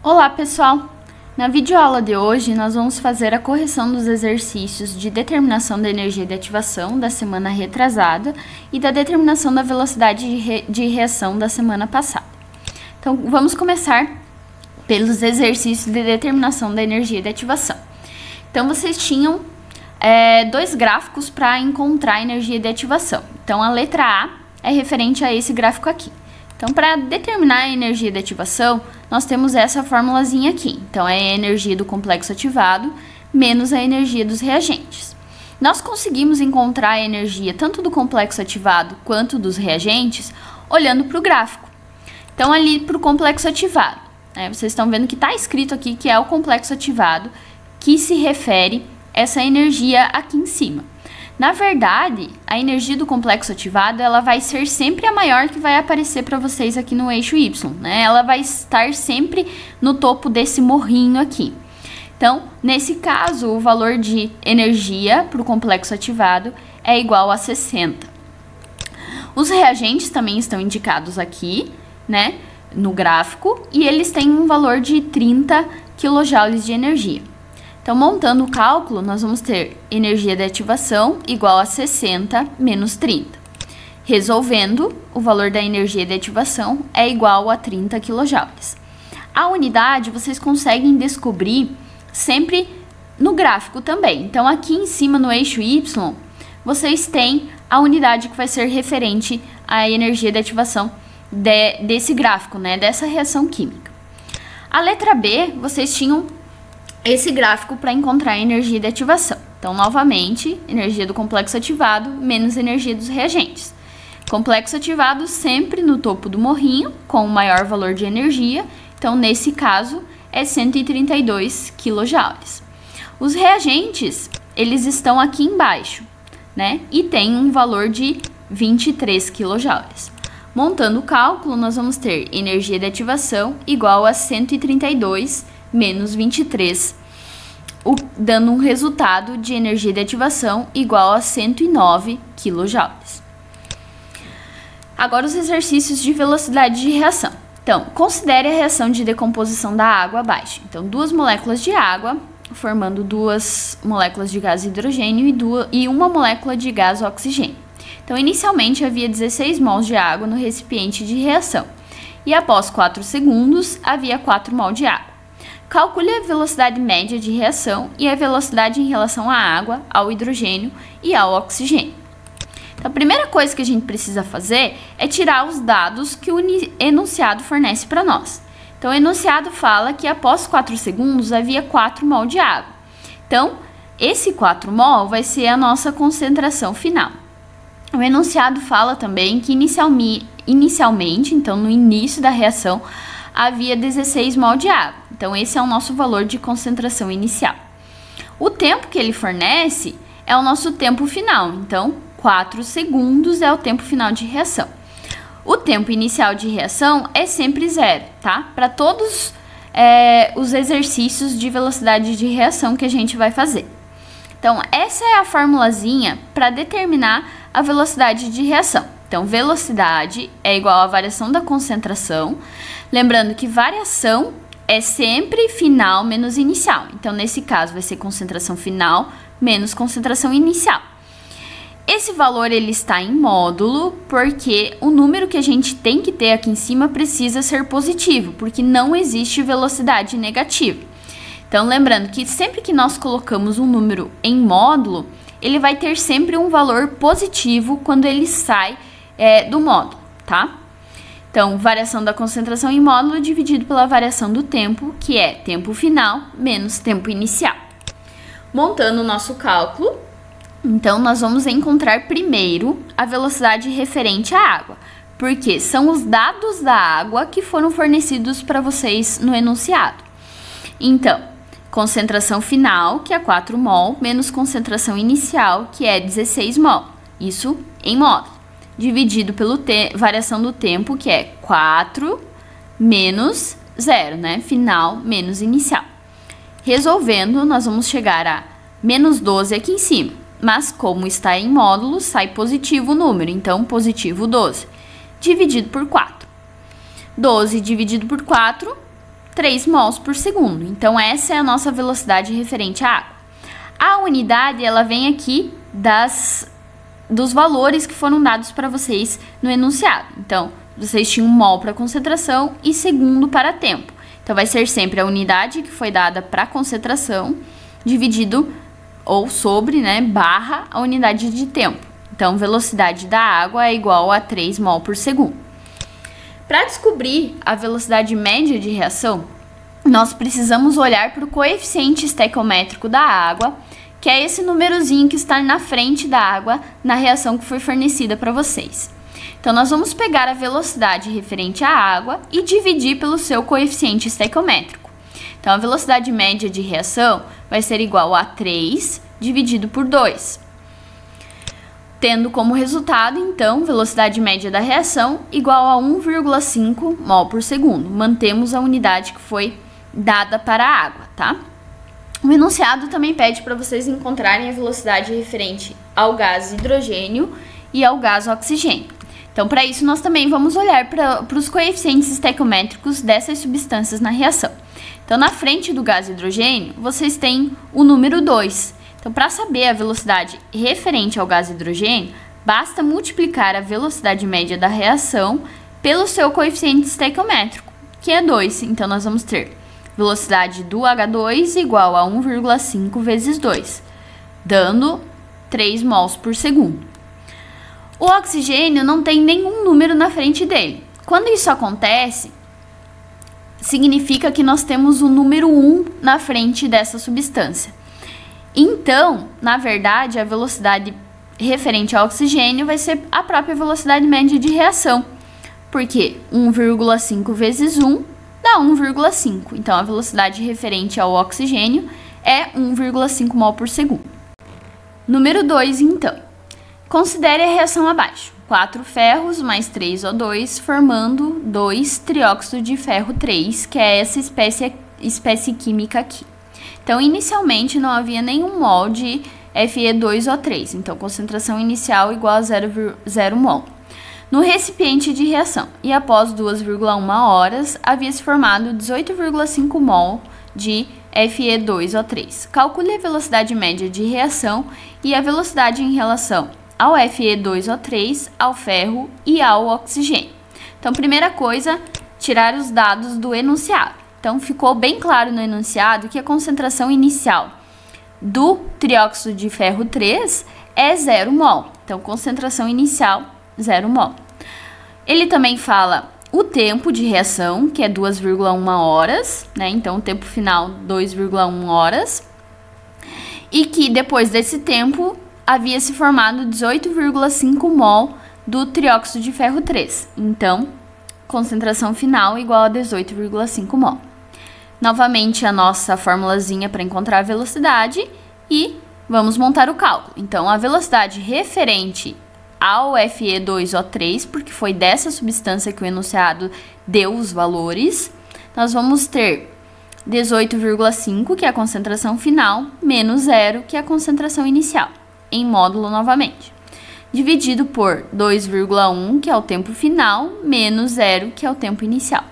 Olá, pessoal! Na videoaula de hoje, nós vamos fazer a correção dos exercícios de determinação da energia de ativação da semana retrasada e da determinação da velocidade de reação da semana passada. Então, vamos começar pelos exercícios de determinação da energia de ativação. Então, vocês tinham dois gráficos para encontrar a energia de ativação. Então, a letra A é referente a esse gráfico aqui. Então, para determinar a energia de ativação, nós temos essa formulazinha aqui. Então, é a energia do complexo ativado menos a energia dos reagentes. Nós conseguimos encontrar a energia tanto do complexo ativado quanto dos reagentes olhando para o gráfico. Então, ali para o complexo ativado, vocês estão vendo que está escrito aqui que é o complexo ativado que se refere a essa energia aqui em cima. Na verdade, a energia do complexo ativado, ela vai ser sempre a maior que vai aparecer para vocês aqui no eixo Y, né? Ela vai estar sempre no topo desse morrinho aqui. Então, nesse caso, o valor de energia para o complexo ativado é igual a 60. Os reagentes também estão indicados aqui, né, no gráfico, e eles têm um valor de 30 kJ de energia. Então, montando o cálculo, nós vamos ter energia de ativação igual a 60 menos 30. Resolvendo, o valor da energia de ativação é igual a 30 kJ. A unidade vocês conseguem descobrir sempre no gráfico também. Então, aqui em cima no eixo Y, vocês têm a unidade que vai ser referente à energia de ativação desse gráfico, né, dessa reação química. A letra B, vocês tinham esse gráfico para encontrar a energia de ativação. Então, novamente, energia do complexo ativado menos energia dos reagentes. Complexo ativado sempre no topo do morrinho, com o maior valor de energia. Então, nesse caso, é 132 kJ. Os reagentes, eles estão aqui embaixo, né? E tem um valor de 23 kJ. Montando o cálculo, nós vamos ter energia de ativação igual a 132 menos 23, dando um resultado de energia de ativação igual a 109 kJ. Agora os exercícios de velocidade de reação. Então, considere a reação de decomposição da água abaixo. Então, duas moléculas de água formando duas moléculas de gás hidrogênio e uma molécula de gás oxigênio. Então, inicialmente havia 16 mols de água no recipiente de reação e após 4 segundos havia 4 mol de água. Calcule a velocidade média de reação e a velocidade em relação à água, ao hidrogênio e ao oxigênio. Então, a primeira coisa que a gente precisa fazer é tirar os dados que o enunciado fornece para nós. Então, o enunciado fala que após 4 segundos havia 4 mol de água. Então, esse 4 mol vai ser a nossa concentração final. O enunciado fala também que inicialmente, então no início da reação, havia 16 mol de água. Então, esse é o nosso valor de concentração inicial. O tempo que ele fornece é o nosso tempo final. Então, 4 segundos é o tempo final de reação. O tempo inicial de reação é sempre zero, tá? Para todos os exercícios de velocidade de reação que a gente vai fazer. Então, essa é a formulazinha para determinar a velocidade de reação. Então, velocidade é igual à variação da concentração. Lembrando que variação é sempre final menos inicial. Então, nesse caso, vai ser concentração final menos concentração inicial. Esse valor ele está em módulo porque o número que a gente tem que ter aqui em cima precisa ser positivo, porque não existe velocidade negativa. Então, lembrando que sempre que nós colocamos um número em módulo, ele vai ter sempre um valor positivo quando ele sai do módulo, tá? Então, variação da concentração em módulo dividido pela variação do tempo, que é tempo final menos tempo inicial. Montando o nosso cálculo, então, nós vamos encontrar primeiro a velocidade referente à água, porque são os dados da água que foram fornecidos para vocês no enunciado. Então, concentração final, que é 4 mol, menos concentração inicial, que é 16 mol. Isso em módulo. Dividido pela variação do tempo, que é 4 menos 0, né? Final menos inicial. Resolvendo, nós vamos chegar a menos 12 aqui em cima. Mas como está em módulo, sai positivo o número. Então, positivo 12. Dividido por 4. 12 dividido por 4 3 mols por segundo. Então, essa é a nossa velocidade referente à água. A unidade, ela vem aqui dos valores que foram dados para vocês no enunciado. Então, vocês tinham mol para concentração e segundo para tempo. Então, vai ser sempre a unidade que foi dada para concentração, dividido ou sobre, né, barra a unidade de tempo. Então, velocidade da água é igual a 3 mol por segundo. Para descobrir a velocidade média de reação, nós precisamos olhar para o coeficiente estequiométrico da água, que é esse númerozinho que está na frente da água na reação que foi fornecida para vocês. Então, nós vamos pegar a velocidade referente à água e dividir pelo seu coeficiente estequiométrico. Então, a velocidade média de reação vai ser igual a 3 dividido por 2. Tendo como resultado, então, velocidade média da reação igual a 1,5 mol por segundo. Mantemos a unidade que foi dada para a água, tá? O enunciado também pede para vocês encontrarem a velocidade referente ao gás hidrogênio e ao gás oxigênio. Então, para isso, nós também vamos olhar para os coeficientes estequiométricos dessas substâncias na reação. Então, na frente do gás hidrogênio, vocês têm o número 2. Então, para saber a velocidade referente ao gás hidrogênio, basta multiplicar a velocidade média da reação pelo seu coeficiente estequiométrico, que é 2. Então, nós vamos ter velocidade do H2 igual a 1,5 vezes 2, dando 3 mols por segundo. O oxigênio não tem nenhum número na frente dele. Quando isso acontece, significa que nós temos o número 1 na frente dessa substância. Então, na verdade, a velocidade referente ao oxigênio vai ser a própria velocidade média de reação, porque 1,5 vezes 1 dá 1,5. Então, a velocidade referente ao oxigênio é 1,5 mol por segundo. Número 2, então. Considere a reação abaixo. 4 ferros mais 3 O2, formando 2 trióxido de ferro 3, que é essa espécie química aqui. Então, inicialmente, não havia nenhum mol de Fe2O3. Então, concentração inicial igual a 0,0 mol. No recipiente de reação, e após 2,1 horas, havia se formado 18,5 mol de Fe2O3. Calcule a velocidade média de reação e a velocidade em relação ao Fe2O3, ao ferro e ao oxigênio. Então, primeira coisa, tirar os dados do enunciado. Então, ficou bem claro no enunciado que a concentração inicial do trióxido de ferro 3 é 0 mol. Então, concentração inicial, 0 mol. Ele também fala o tempo de reação, que é 2,1 horas, né? Então, o tempo final, 2,1 horas. E que depois desse tempo, havia se formado 18,5 mol do trióxido de ferro 3. Então, concentração final igual a 18,5 mol. Novamente, a nossa formulazinha para encontrar a velocidade e vamos montar o cálculo. Então, a velocidade referente ao Fe2O3, porque foi dessa substância que o enunciado deu os valores, nós vamos ter 18,5, que é a concentração final, menos 0, que é a concentração inicial, em módulo novamente, dividido por 2,1, que é o tempo final, menos 0, que é o tempo inicial.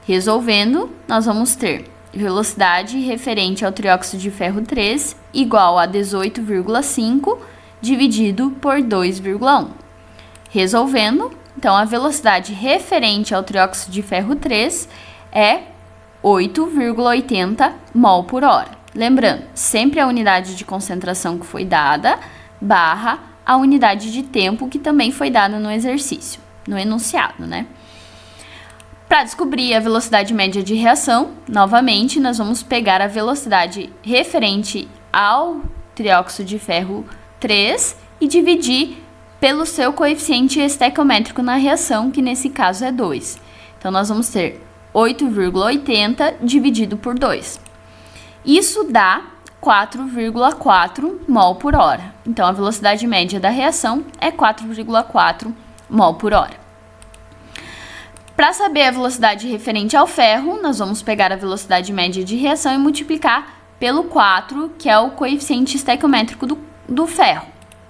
Resolvendo, nós vamos ter velocidade referente ao trióxido de ferro 3 igual a 18,5 dividido por 2,1. Resolvendo, então, a velocidade referente ao trióxido de ferro 3 é 8,80 mol por hora. Lembrando, sempre a unidade de concentração que foi dada, barra a unidade de tempo que também foi dada no exercício, no enunciado, né? Para descobrir a velocidade média de reação, novamente, nós vamos pegar a velocidade referente ao trióxido de ferro 3 e dividir pelo seu coeficiente estequiométrico na reação, que nesse caso é 2. Então, nós vamos ter 8,80 dividido por 2. Isso dá 4,4 mol por hora. Então, a velocidade média da reação é 4,4 mol por hora. Para saber a velocidade referente ao ferro, nós vamos pegar a velocidade média de reação e multiplicar pelo 4, que é o coeficiente estequiométrico do ferro.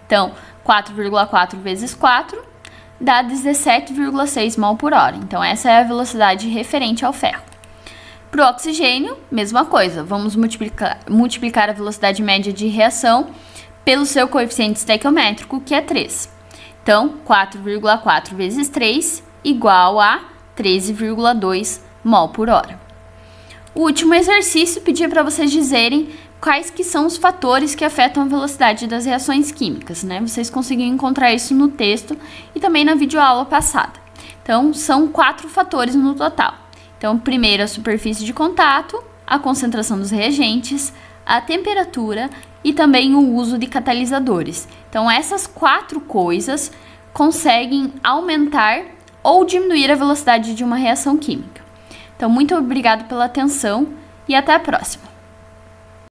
Então, 4,4 vezes 4 dá 17,6 mol por hora. Então, essa é a velocidade referente ao ferro. Para o oxigênio, mesma coisa. Vamos multiplicar a velocidade média de reação pelo seu coeficiente estequiométrico, que é 3. Então, 4,4 vezes 3 igual a 13,2 mol por hora. O último exercício pedia para vocês dizerem quais que são os fatores que afetam a velocidade das reações químicas, né? Vocês conseguiram encontrar isso no texto e também na videoaula passada. Então, são 4 fatores no total. Então, primeiro a superfície de contato, a concentração dos reagentes, a temperatura e também o uso de catalisadores. Então, essas 4 coisas conseguem aumentar ou diminuir a velocidade de uma reação química. Então, muito obrigado pela atenção e até a próxima!